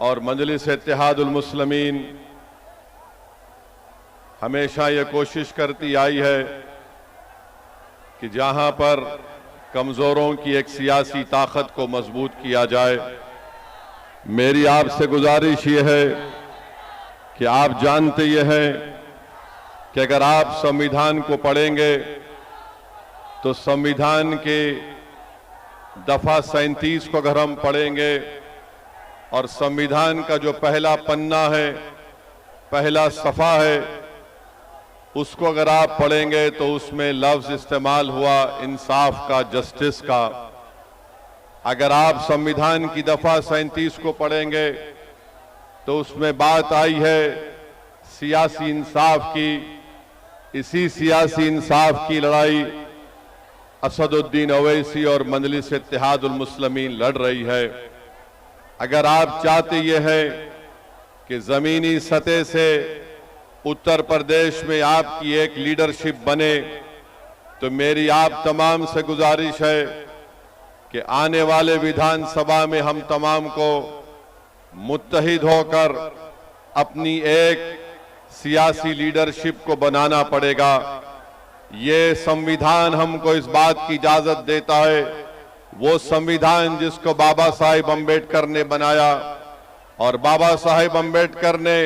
और मजलिस इत्तेहादुल मुस्लिमीन हमेशा ये कोशिश करती आई है कि जहां पर कमज़ोरों की एक सियासी ताकत को मजबूत किया जाए। मेरी आपसे गुजारिश ये है कि आप जानते ये हैं कि अगर आप संविधान को पढ़ेंगे तो संविधान के दफा 37 को अगर हम पढ़ेंगे और संविधान का जो पहला पन्ना है, पहला सफ़ा है, उसको अगर आप पढ़ेंगे तो उसमें लफ्ज़ इस्तेमाल हुआ इंसाफ का, जस्टिस का। अगर आप संविधान की दफा 37 को पढ़ेंगे तो उसमें बात आई है सियासी इंसाफ की। इसी सियासी इंसाफ की लड़ाई असदुद्दीन ओवैसी और मजलिस इत्तेहादुल मुस्लिमीन लड़ रही है। अगर आप चाहते ये हैं कि ज़मीनी सतह से उत्तर प्रदेश में आपकी एक लीडरशिप बने, तो मेरी आप तमाम से गुजारिश है कि आने वाले विधानसभा में हम तमाम को मुत्तहिद होकर अपनी एक सियासी लीडरशिप को बनाना पड़ेगा। ये संविधान हमको इस बात की इजाजत देता है, वो संविधान जिसको बाबा साहेब अम्बेडकर ने बनाया, और बाबा साहेब अम्बेडकर ने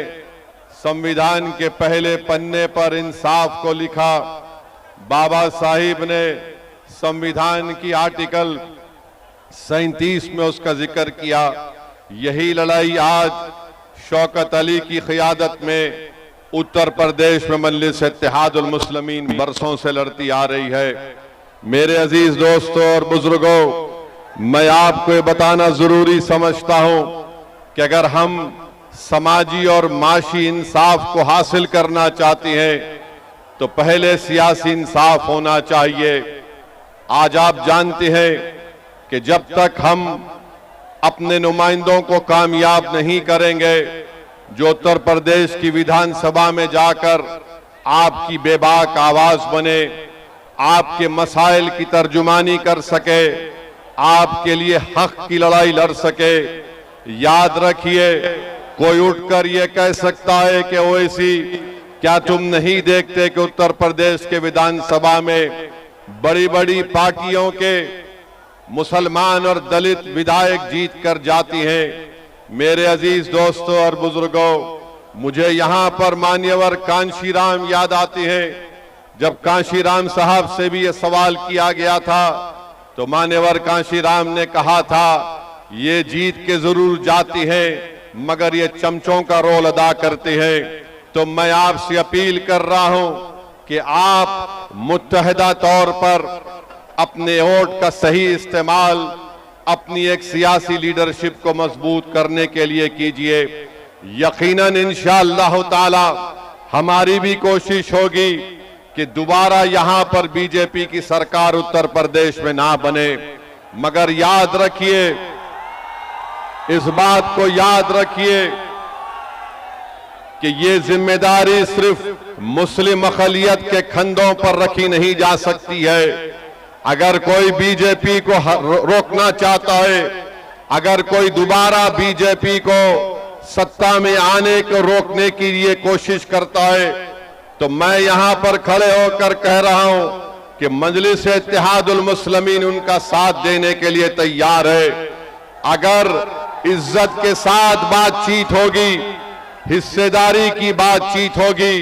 संविधान के पहले पन्ने पर इंसाफ को लिखा। बाबा साहिब ने संविधान की आर्टिकल 37 में उसका जिक्र किया। यही लड़ाई आज शौकत अली की क़ियादत में उत्तर प्रदेश में मजलिस इत्तेहादुल मुस्लिमीन बरसों से लड़ती आ रही है। मेरे अजीज दोस्तों और बुजुर्गों, मैं आपको ये बताना जरूरी समझता हूं कि अगर हम समाजी और माशी इंसाफ को हासिल करना चाहते हैं तो पहले सियासी इंसाफ होना चाहिए। आज आप जानते हैं कि जब तक हम अपने नुमाइंदों को कामयाब नहीं करेंगे जो उत्तर प्रदेश की विधानसभा में जाकर आपकी बेबाक आवाज बने, आपके मसाइल की तर्जुमानी कर सके, आपके लिए हक की लड़ाई लड़ सके। याद रखिए, कोई उठकर ये कह सकता है कि ओवैसी क्या तुम नहीं देखते कि उत्तर प्रदेश के विधानसभा में बड़ी बड़ी पार्टियों के मुसलमान और दलित विधायक जीत कर जाती हैं। मेरे अजीज दोस्तों और बुजुर्गों, मुझे यहां पर मान्यवर कांशीराम याद आते हैं। जब कांशीराम साहब से भी ये सवाल किया गया था तो मान्यवर कांशीराम ने कहा था ये जीत के जरूर जाती हैं मगर ये चमचों का रोल अदा करते हैं। तो मैं आपसे अपील कर रहा हूं कि आप मुत्तहिदा तौर पर अपने वोट का सही इस्तेमाल अपनी एक सियासी लीडरशिप को मजबूत करने के लिए कीजिए। यकीनन इंशाअल्लाह ताला हमारी भी कोशिश होगी कि दोबारा यहां पर बीजेपी की सरकार उत्तर प्रदेश में ना बने। मगर याद रखिए, इस बात को याद रखिए कि ये जिम्मेदारी सिर्फ मुस्लिम अक़लियत के कंधों पर रखी नहीं जा सकती है। अगर कोई बीजेपी को रोकना चाहता है, अगर कोई दोबारा बीजेपी को सत्ता में आने को रोकने की लिए कोशिश करता है, तो मैं यहां पर खड़े होकर कह रहा हूं कि मजलिस इत्तेहादुल मुस्लिमीन उनका साथ देने के लिए तैयार है। अगर इज्जत के साथ बातचीत होगी, हिस्सेदारी की बातचीत होगी,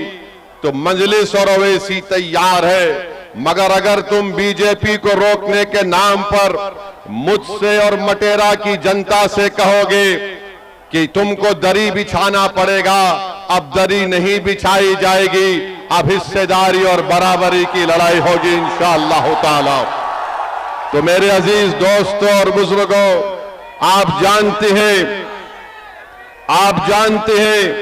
तो मजलिस और ओवैसी तैयार है। मगर अगर तुम बीजेपी को रोकने के नाम पर मुझसे और मटेरा की जनता से कहोगे कि तुमको दरी बिछाना पड़ेगा, अब दरी नहीं बिछाई जाएगी, अब हिस्सेदारी और बराबरी की लड़ाई होगी इंशाअल्लाह ताला। तो मेरे अजीज दोस्तों और बुजुर्गों, आप जानते हैं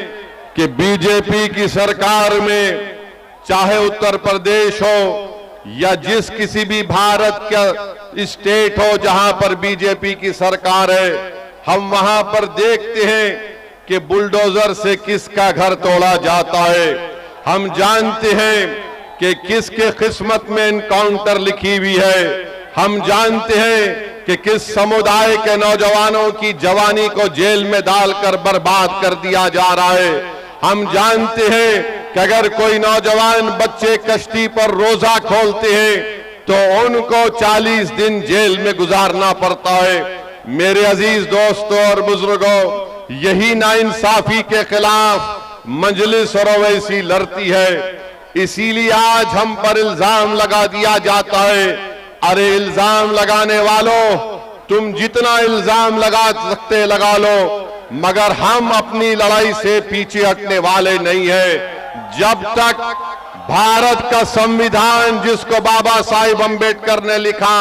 कि बीजेपी की सरकार में चाहे उत्तर प्रदेश हो या जिस किसी भी भारत का स्टेट हो जहां पर बीजेपी की सरकार है, हम वहां पर देखते हैं कि बुलडोजर से किसका घर तोड़ा जाता है। हम जानते हैं कि किसके किस्मत में एनकाउंटर लिखी हुई है। हम जानते हैं कि किस समुदाय के नौजवानों की जवानी को जेल में डालकर बर्बाद कर दिया जा रहा है। हम जानते हैं कि अगर कोई नौजवान बच्चे कश्ती पर रोजा खोलते हैं तो उनको 40 दिन जेल में गुजारना पड़ता है। मेरे अजीज दोस्तों और बुजुर्गों, यही नाइंसाफी के खिलाफ मजलिस और ओवैसी लड़ती है। इसीलिए आज हम पर इल्जाम लगा दिया जाता है। अरे इल्जाम लगाने वालों, तुम जितना इल्जाम लगा सकते लगा लो, मगर हम अपनी लड़ाई से पीछे हटने वाले नहीं है। जब तक भारत का संविधान, जिसको बाबा साहिब अंबेडकर ने लिखा,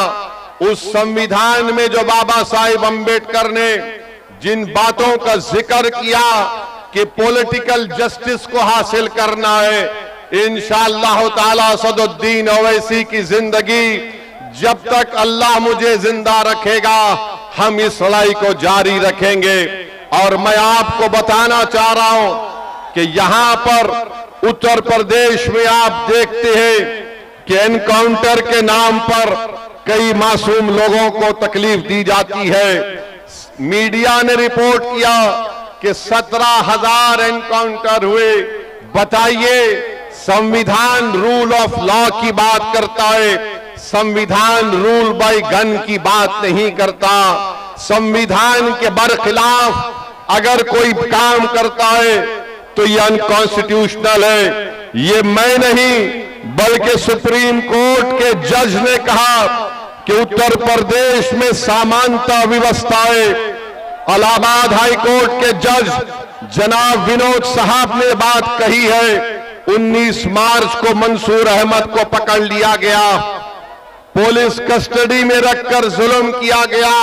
उस संविधान में जो बाबा साहिब अंबेडकर ने जिन बातों का जिक्र किया कि पॉलिटिकल जस्टिस को हासिल करना है, इंशाअल्लाह ताला सदुद्दीन ओवैसी की जिंदगी जब तक अल्लाह मुझे जिंदा रखेगा, हम इस लड़ाई को जारी रखेंगे। और मैं आपको बताना चाह रहा हूं कि यहां पर उत्तर प्रदेश में आप देखते हैं कि एनकाउंटर के नाम पर कई मासूम लोगों को तकलीफ दी जाती है। मीडिया ने रिपोर्ट किया कि 17,000 एनकाउंटर हुए। बताइए, संविधान रूल ऑफ लॉ की बात करता है, संविधान रूल बाय गन की बात नहीं करता। संविधान के बरखिलाफ अगर कोई काम करता है तो यह अनकॉन्स्टिट्यूशनल है। ये मैं नहीं बल्कि सुप्रीम कोर्ट के जज ने कहा कि उत्तर प्रदेश में समानता व्यवस्था है। इलाहाबाद हाई कोर्ट के जज जनाब विनोद साहब ने बात कही है। 19 मार्च को मंसूर अहमद को पकड़ लिया गया, पुलिस कस्टडी में रखकर जुल्म किया गया,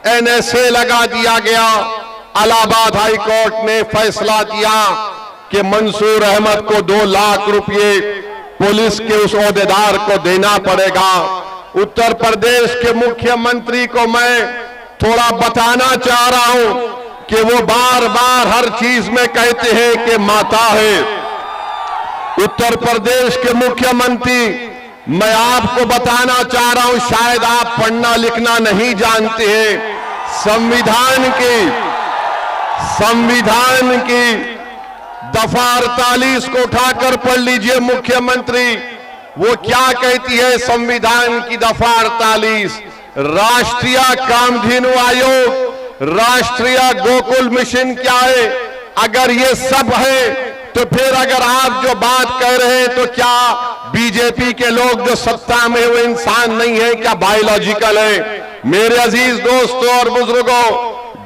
एनएसए लगा दिया गया। इलाहाबाद हाई कोर्ट ने फैसला दिया कि मंसूर अहमद को 2 लाख रुपए पुलिस के उस ओहदेदार को देना पड़ेगा। उत्तर प्रदेश के मुख्यमंत्री को मैं थोड़ा बताना चाह रहा हूं कि वो बार बार हर चीज में कहते हैं कि माता है। उत्तर प्रदेश के मुख्यमंत्री, मैं आपको बताना चाह रहा हूं, शायद आप पढ़ना लिखना नहीं जानते हैं। संविधान की दफा 48 को उठाकर पढ़ लीजिए मुख्यमंत्री। वो क्या कहती है संविधान की दफा 48? राष्ट्रीय कामधेनु आयोग, राष्ट्रीय गोकुल मिशन क्या है? अगर ये सब है तो फिर अगर आप जो बात कह रहे हैं तो क्या बीजेपी के लोग जो सत्ता में वो इंसान नहीं है, क्या बायोलॉजिकल है? मेरे अजीज दोस्तों और बुजुर्गों,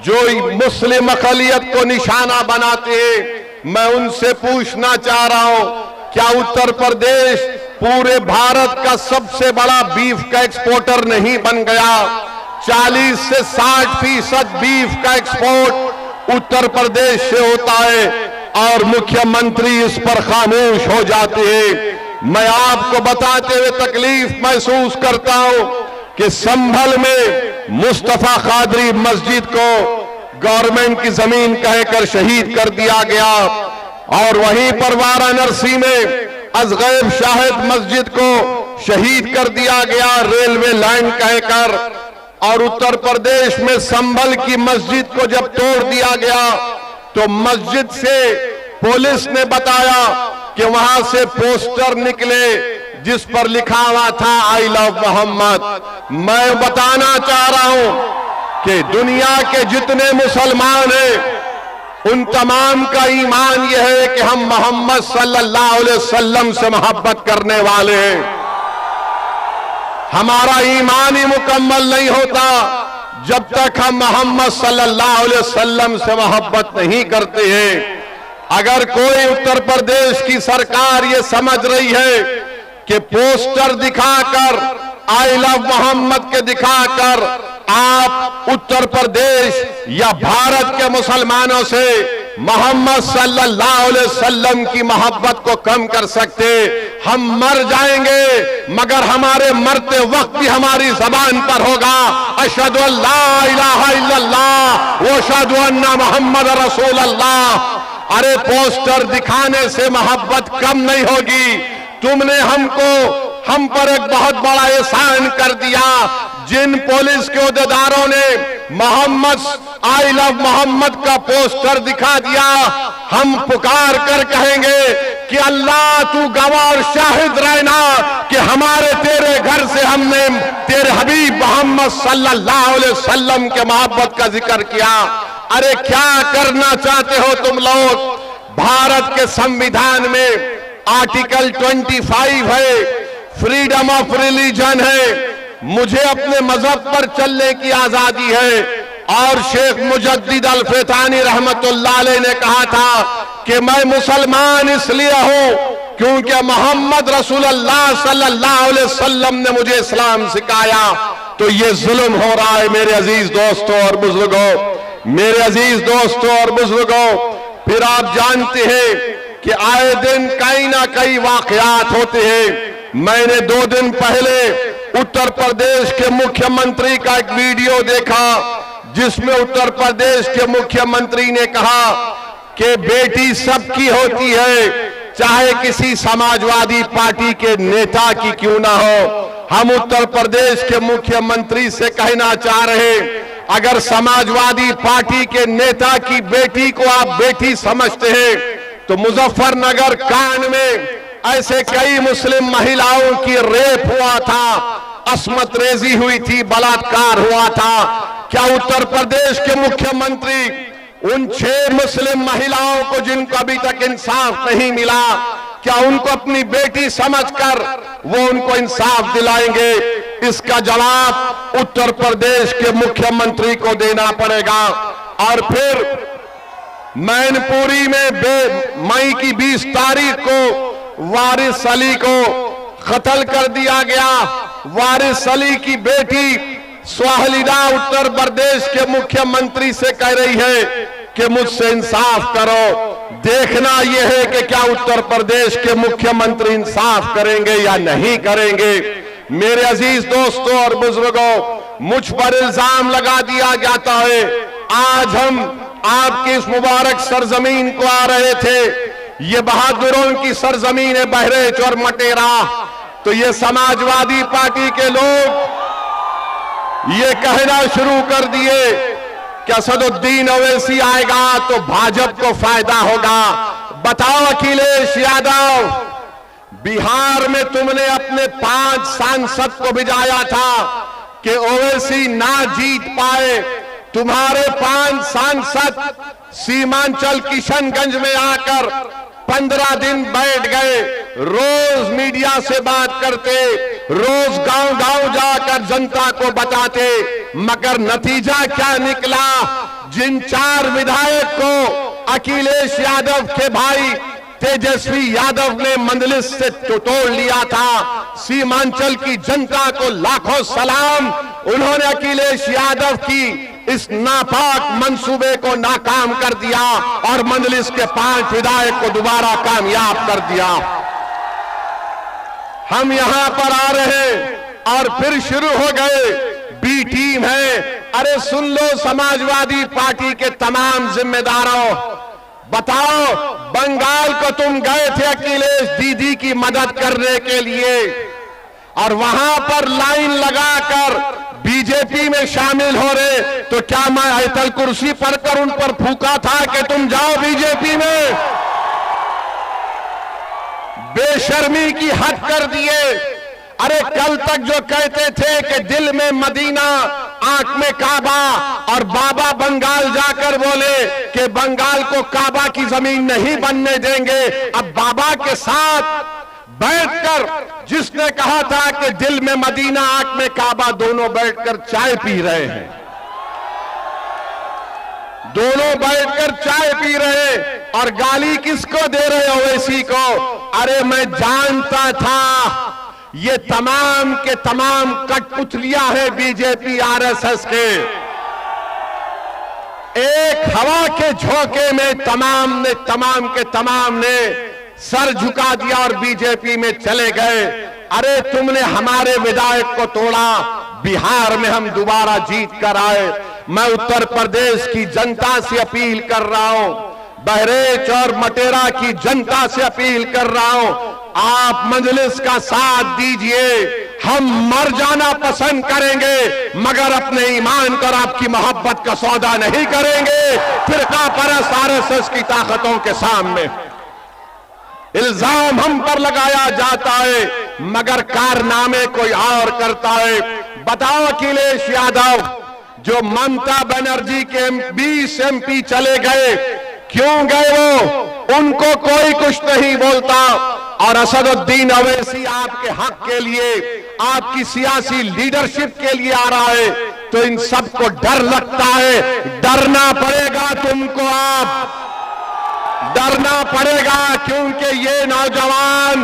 जो मुस्लिम अक़लियत को निशाना बनाते हैं, मैं उनसे पूछना चाह रहा हूं, क्या उत्तर प्रदेश पूरे भारत का सबसे बड़ा बीफ का एक्सपोर्टर नहीं बन गया? 40 से 60% बीफ का एक्सपोर्ट उत्तर प्रदेश से होता है और मुख्यमंत्री इस पर खामोश हो जाते हैं। मैं आपको बताते हुए तकलीफ महसूस करता हूं कि संभल में मुस्तफा कादरी मस्जिद को गवर्नमेंट की जमीन कहकर शहीद कर दिया गया और वहीं पर वाराणसी में अजगैब शाहिद मस्जिद को शहीद कर दिया गया रेलवे लाइन कहकर। और उत्तर प्रदेश में संभल की मस्जिद को जब तोड़ दिया गया तो मस्जिद से पुलिस ने बताया कि वहां से पोस्टर निकले जिस पर लिखा हुआ था आई लव मोहम्मद। मैं बताना चाह रहा हूं कि दुनिया के जितने मुसलमान हैं उन तमाम का ईमान यह है कि हम मोहम्मद सल्लल्लाहु अलैहि वसल्लम से मोहब्बत करने वाले हैं। हमारा ईमान ही मुकम्मल नहीं होता जब तक हम मोहम्मद सल्लल्लाहु अलैहि वसल्लम से मोहब्बत नहीं करते हैं। अगर कोई उत्तर प्रदेश की सरकार ये समझ रही है कि पोस्टर दिखाकर आई लव मोहम्मद के दिखाकर आप उत्तर प्रदेश या भारत के मुसलमानों से मोहम्मद सल्लल्लाहु अलैहि वसल्लम की मोहब्बत को कम कर सकते, हम मर जाएंगे मगर हमारे मरते वक्त भी हमारी जबान पर होगा अशहदु अल्ला इलाहा इल्लल्लाह व अशहदु अन्ना मुहम्मद रसूलुल्लाह। अरे पोस्टर दिखाने से मोहब्बत कम नहीं होगी। तुमने हम पर एक बहुत बड़ा एहसान कर दिया। जिन पुलिस के अहदेदारों ने मोहम्मद आई लव मोहम्मद का पोस्टर दिखा दिया, हम पुकार कर कहेंगे कि अल्लाह तू गवाह और शाहिद रहना कि हमारे तेरे घर से हमने तेरे हबीब मोहम्मद सल्लल्लाहु अलैहि वसल्लम के मोहब्बत का जिक्र किया। अरे क्या करना चाहते हो तुम लोग? भारत के संविधान में आर्टिकल 25 है, फ्रीडम ऑफ रिलीजन है, मुझे अपने मजहब पर चलने की आजादी है। और शेख मुजद्दिद अल फैतानी रहमतुल्लाह अलैह ने कहा था कि मैं मुसलमान इसलिए हूं क्योंकि मोहम्मद रसूलुल्लाह सल्लल्लाहु अलैहि वसल्लम ने मुझे इस्लाम सिखाया। तो ये जुल्म हो रहा है मेरे अजीज दोस्तों और बुजुर्गों, मेरे अजीज दोस्तों और बुजुर्गों। फिर आप जानते हैं कि आए दिन कई ना कई वाकयात होते हैं। मैंने 2 दिन पहले उत्तर प्रदेश के मुख्यमंत्री का एक वीडियो देखा जिसमें उत्तर प्रदेश के मुख्यमंत्री ने कहा कि बेटी सबकी होती है, चाहे किसी समाजवादी पार्टी के नेता की क्यों ना हो। हम उत्तर प्रदेश के मुख्यमंत्री से कहना चाह रहे, अगर समाजवादी पार्टी के नेता की बेटी को आप बेटी समझते हैं तो मुजफ्फरनगर कांड में ऐसे कई मुस्लिम महिलाओं की रेप हुआ था, अस्मत रेजी हुई थी, बलात्कार हुआ था। क्या उत्तर प्रदेश के मुख्यमंत्री उन 6 मुस्लिम महिलाओं को जिनको अभी तक इंसाफ नहीं मिला, क्या उनको अपनी बेटी समझकर वो उनको इंसाफ दिलाएंगे? इसका जवाब उत्तर प्रदेश के मुख्यमंत्री को देना पड़ेगा। और फिर मैनपुरी में मई की 20 तारीख को वारिस अली को कत्ल कर दिया गया। वारिस अली की बेटी स्वाहिदा उत्तर प्रदेश के मुख्यमंत्री से कह रही है कि मुझसे इंसाफ करो। देखना यह है कि क्या उत्तर प्रदेश के मुख्यमंत्री इंसाफ करेंगे या नहीं करेंगे। मेरे अजीज दोस्तों और बुजुर्गों, मुझ पर इल्जाम लगा दिया जाता है। आज हम आपकी इस मुबारक सरजमीन को आ रहे थे, ये बहादुरों की सरजमीन है बहरेच और मटेरा। तो ये समाजवादी पार्टी के लोग ये कहना शुरू कर दिए कि असदुद्दीन ओवैसी आएगा तो भाजपा को फायदा होगा। बताओ अखिलेश यादव, बिहार में तुमने अपने 5 सांसद को भिजाया था कि ओवैसी ना जीत पाए। तुम्हारे 5 सांसद सीमांचल किशनगंज में आकर 15 दिन बैठ गए, रोज मीडिया से बात करते, रोज गांव-गांव जाकर जनता को बताते, मगर नतीजा क्या निकला? जिन 4 विधायक को अखिलेश यादव के भाई तेजस्वी यादव ने मंदलिस से तोड़ लिया था, सीमांचल की जनता को लाखों सलाम। उन्होंने अखिलेश यादव की इस नापाक मंसूबे को नाकाम कर दिया और मंदलिस के 5 विधायक को दोबारा कामयाब कर दिया। हम यहां पर आ रहे और फिर शुरू हो गए, बी टीम है। अरे सुन लो समाजवादी पार्टी के तमाम जिम्मेदारों, बताओ बंगाल को तुम गए थे अखिलेश दीदी की मदद करने के लिए और वहां पर लाइन लगाकर बीजेपी में शामिल हो रहे, तो क्या मैं आयतल कुर्सी पर कर उन पर फूका था कि तुम जाओ बीजेपी में? बेशर्मी की हद कर दिए। अरे कल तक जो कहते थे कि दिल में मदीना आंख में काबा, और बाबा बंगाल जाकर बोले कि बंगाल को काबा की जमीन नहीं बनने देंगे। अब बाबा के साथ बैठकर जिसने कहा था कि दिल में मदीना आंख में काबा, दोनों बैठकर चाय पी रहे हैं, दोनों बैठकर चाय पी रहे और गाली किसको दे रहे हो? ओवैसी को। अरे मैं जानता था ये तमाम के तमाम कठपुतलियां हैं बीजेपी आरएसएस के। एक हवा के झोंके में तमाम के तमाम ने सर झुका दिया और बीजेपी में चले गए। अरे तुमने हमारे विधायक को तोड़ा, बिहार में हम दोबारा जीत कर आए। मैं उत्तर प्रदेश की जनता से अपील कर रहा हूं, बहरेच और मटेरा की जनता से अपील कर रहा हूं, आप मजलिस का साथ दीजिए। हम मर जाना पसंद करेंगे मगर अपने ईमान पर आपकी मोहब्बत का सौदा नहीं करेंगे फिरका परस्त आरएसएस की ताकतों के सामने। इल्जाम हम पर लगाया जाता है मगर कारनामे कोई और करता है। बताओ अखिलेश यादव जो ममता बनर्जी के 20 MP चले गए, क्यों गए वो? उनको कोई कुछ नहीं बोलता। और असदुद्दीन अवैसी आपके हक के लिए, आपकी सियासी लीडरशिप के लिए आ रहा है तो इन सबको डर लगता है। डरना पड़ेगा तुमको, आप डरना पड़ेगा क्योंकि ये नौजवान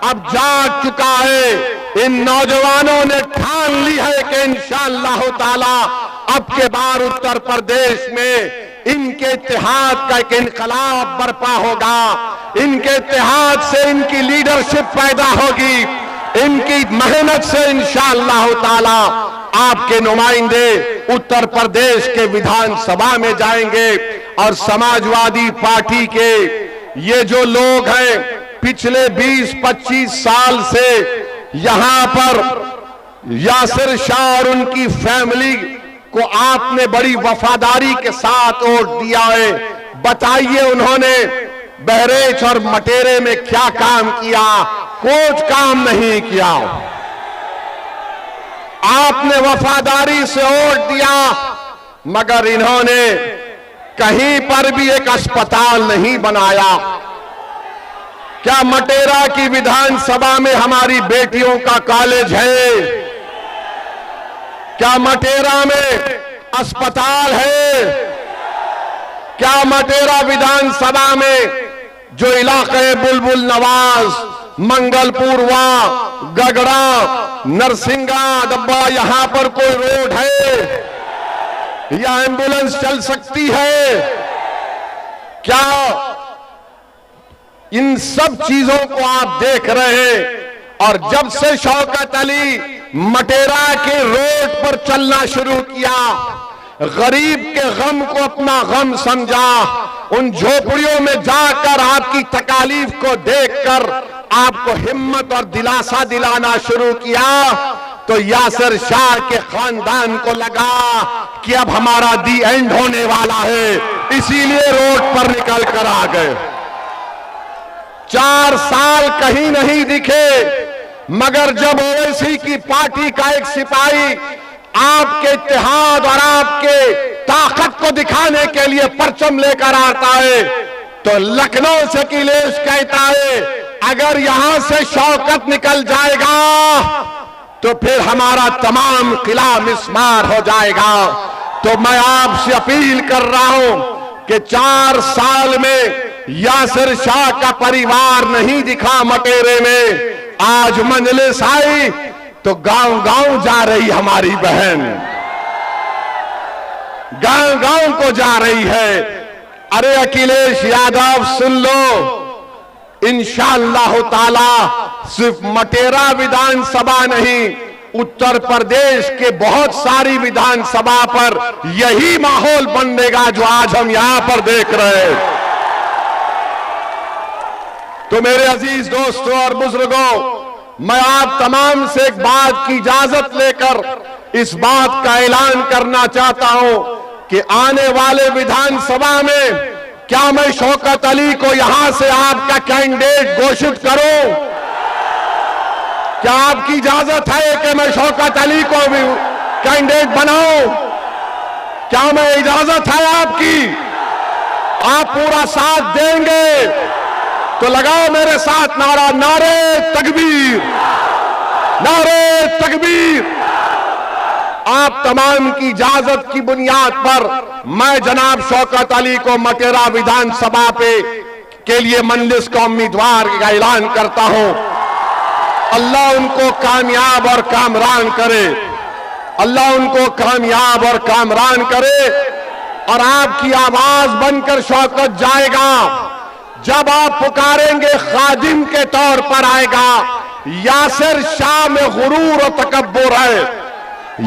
अब जाग चुका है। इन नौजवानों ने ठान ली है कि इंशाअल्लाह ताला अब के बार उत्तर प्रदेश में इनके इत्तेहाद का एक इनकलाब बर्पा होगा। इनके इत्तेहाद से इनकी लीडरशिप पैदा होगी। इनकी मेहनत से इंशाअल्लाह ताला आपके नुमाइंदे उत्तर प्रदेश के विधानसभा में जाएंगे। और समाजवादी पार्टी के ये जो लोग हैं पिछले 20-25 साल से यहां पर यासिर शाह और उनकी फैमिली को आपने बड़ी वफादारी के साथ वोट दिया है। बताइए उन्होंने बहरेच और मटेरे में क्या काम किया? कुछ काम नहीं किया। आपने वफादारी से वोट दिया मगर इन्होंने कहीं पर भी एक अस्पताल नहीं बनाया। क्या मटेरा की विधानसभा में हमारी बेटियों का कॉलेज है? क्या मटेरा में अस्पताल है? क्या मटेरा विधानसभा में जो इलाके बुलबुल नवाज, मंगलपुरवा, गगड़ा, नरसिंगा डब्बा, यहां पर कोई रोड है या एम्बुलेंस चल सकती है? क्या इन सब चीजों को आप देख रहे हैं? और जब से शौकत अली मटेरा के रोड पर चलना शुरू किया, गरीब के गम को अपना गम समझा, उन झोपड़ियों में जाकर आपकी तकालीफ को देखकर आपको हिम्मत और दिलासा दिलाना शुरू किया, तो यासिर शाह के खानदान को लगा कि अब हमारा दी एंड होने वाला है, इसीलिए रोड पर निकल कर आ गए। 4 साल कहीं नहीं दिखे मगर जब ओवैसी की पार्टी का एक सिपाही आपके इत्तेहाद और आपके ताकत को दिखाने के लिए परचम लेकर आता है तो लखनऊ से अखिलेश कहता है अगर यहां से शौकत निकल जाएगा तो फिर हमारा तमाम किला मिस्मार हो जाएगा। तो मैं आपसे अपील कर रहा हूं कि 4 साल में यासिर शाह का परिवार नहीं दिखा मटेरे में, आज मजलिस आई तो गांव गांव जा रही हमारी बहन, गांव गांव को जा रही है। अरे अखिलेश यादव सुन लो, इंशाअल्लाह ताला सिर्फ मटेरा विधानसभा नहीं, उत्तर प्रदेश के बहुत सारी विधानसभा पर यही माहौल बनेगा जो आज हम यहां पर देख रहे हैं। तो मेरे अजीज दोस्तों और बुजुर्गों, मैं आप तमाम से एक बात की इजाजत लेकर इस बात का ऐलान करना चाहता हूं कि आने वाले विधानसभा में क्या मैं शौकत अली को यहां से आपका कैंडिडेट घोषित करूं? क्या आपकी इजाजत है कि मैं शौकत अली को भी कैंडिडेट बनाऊं? क्या मैं इजाजत है आपकी? आप पूरा साथ देंगे तो लगाओ मेरे साथ नारा, नारे तकबीर, नारे तकबीर। आप तमाम की इजाजत की बुनियाद पर मैं जनाब शौकत अली को मटेरा विधानसभा पे के लिए मजलिस का उम्मीदवार का ऐलान करता हूं। अल्लाह उनको कामयाब और कामरान करे, अल्लाह उनको कामयाब और कामरान करे। और आपकी आवाज बनकर शौकत जाएगा, जब आप पुकारेंगे खादिम के तौर पर आएगा। यासिर शाह में गुरूर और तकब्बुर है।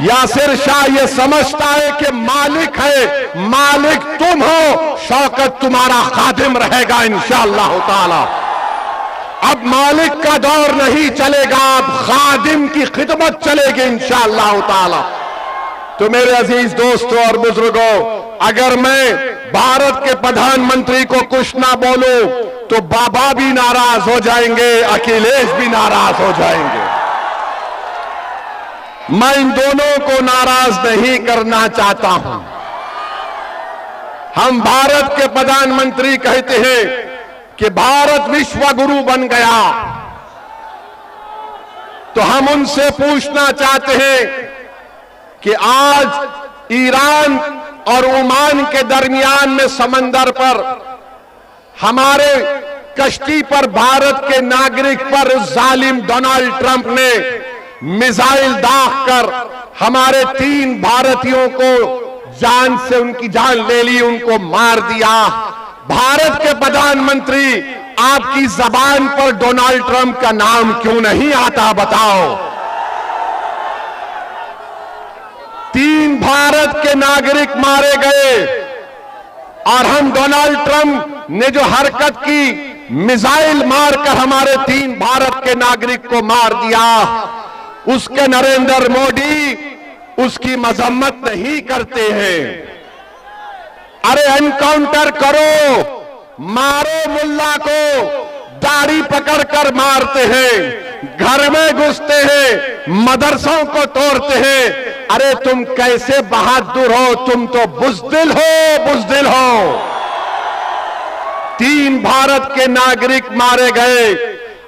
यासिर शाह ये समझता है कि मालिक है, मालिक तुम हो, शौकत तुम्हारा खादिम रहेगा इंशाअल्लाह ताला। अब मालिक का दौर नहीं चलेगा, अब खादिम की खिदमत चलेगी इंशाअल्लाह ताला। तो मेरे अजीज दोस्तों और बुजुर्गों, अगर मैं भारत के प्रधानमंत्री को कुछ ना बोलूं तो बाबा भी नाराज हो जाएंगे, अखिलेश भी नाराज हो जाएंगे। मैं इन दोनों को नाराज नहीं करना चाहता हूं। हम भारत के प्रधानमंत्री कहते हैं कि भारत विश्व गुरु बन गया, तो हम उनसे पूछना चाहते हैं कि आज ईरान और ओमान के दरमियान में समंदर पर हमारे कश्ती पर भारत के नागरिक पर जालिम डोनाल्ड ट्रंप ने मिसाइल दागकर हमारे 3 भारतीयों को जान से उनकी जान ले ली, उनको मार दिया। भारत के प्रधानमंत्री, आपकी जबान पर डोनाल्ड ट्रंप का नाम क्यों नहीं आता, बताओ। 3 भारत के नागरिक मारे गए और हम डोनाल्ड ट्रंप ने जो हरकत की, मिसाइल मारकर हमारे 3 भारत के नागरिक को मार दिया, उसके नरेंद्र मोदी उसकी मजम्मत नहीं करते हैं। अरे एनकाउंटर करो, मारो मुल्ला को, दाढ़ी पकड़कर मारते हैं, घर में घुसते हैं, मदरसों को तोड़ते हैं। अरे तुम कैसे बहादुर हो, तुम तो बुज़दिल हो, बुज़दिल हो। 3 भारत के नागरिक मारे गए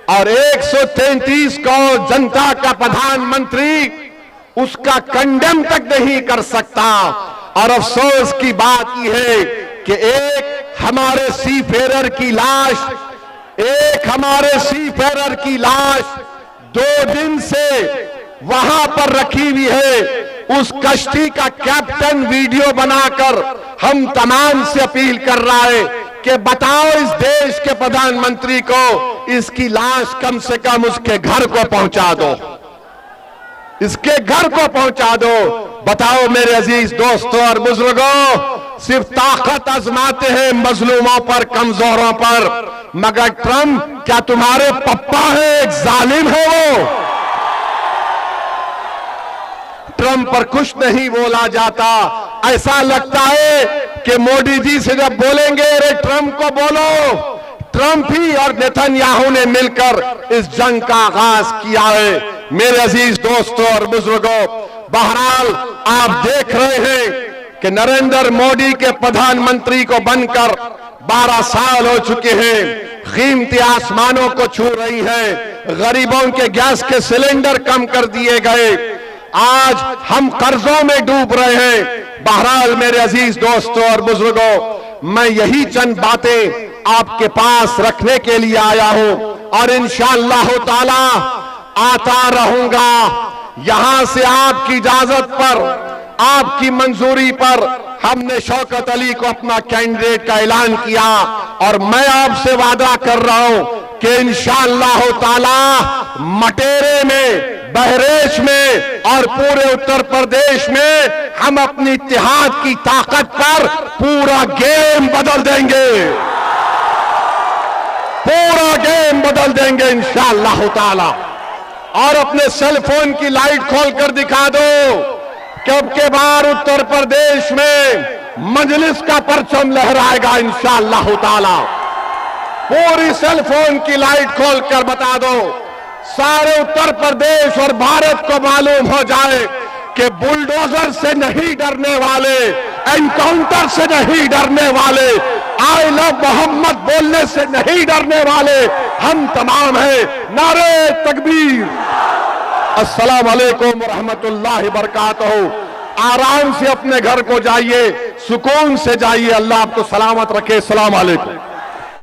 और 133 को जनता का प्रधानमंत्री उसका कंडेम तक नहीं कर सकता। और अफसोस की बात यह है कि एक हमारे सीफेरर की लाश, एक हमारे सीफेरर की लाश 2 दिन से वहां पर रखी हुई है। उस कश्ती का कैप्टन वीडियो बनाकर हम तमाम से अपील कर रहा है कि बताओ इस देश के प्रधानमंत्री को इसकी लाश कम से कम उसके घर को पहुंचा दो, इसके घर को पहुंचा दो। बताओ मेरे अजीज दोस्तों और बुजुर्गों, सिर्फ ताकत आजमाते हैं मजलूमों पर, कमजोरों पर, मगर ट्रंप क्या तुम्हारे पप्पा है? एक जालिम है वो। ट्रंप पर कुछ नहीं बोला जाता। ऐसा लगता है कि मोदी जी से जब बोलेंगे अरे ट्रंप को बोलो, ट्रंप ही और नेतन्याहू ने मिलकर इस जंग का आगाज किया है। मेरे अजीज दोस्तों और बुजुर्गों, बहरहाल आप देख रहे हैं कि नरेंद्र मोदी के प्रधानमंत्री को बनकर 12 साल हो चुके हैं। कीमती आसमानों को छू रही है, गरीबों के गैस के सिलेंडर कम कर दिए गए, आज हम कर्जों में डूब रहे हैं। बहरहाल मेरे अजीज दोस्तों और बुजुर्गों, मैं यही चंद बातें आपके पास रखने के लिए आया हूं और इंशाअल्लाह ताला आता रहूंगा। यहां से आपकी इजाजत पर, आपकी मंजूरी पर हमने शौकत अली को अपना कैंडिडेट का ऐलान किया और मैं आपसे वादा कर रहा हूं कि इंशाअल्लाह ताला मटेरे में, बहरेच में और पूरे उत्तर प्रदेश में हम अपनी इत्तेहाद की ताकत पर पूरा गेम बदल देंगे, पूरा गेम बदल देंगे इंशाअल्लाह ताला। और अपने सेल फोन की लाइट खोलकर दिखा दो कि अब के बार उत्तर प्रदेश में मजलिस का परचम लहराएगा इंशाअल्लाह ताला। पूरी सेल फोन की लाइट खोलकर बता दो, सारे उत्तर प्रदेश और भारत को मालूम हो जाए कि बुलडोजर से नहीं डरने वाले, एनकाउंटर से नहीं डरने वाले, आई लव मोहम्मद बोलने से नहीं डरने वाले हम तमाम हैं। नारे तकबीर। अस्सलाम वालेकुम रहमतुल्लाहि बरकातहू। आराम से अपने घर को जाइए, सुकून से जाइए। अल्लाह आपको सलामत रखे। अस्सलाम वालेकुम।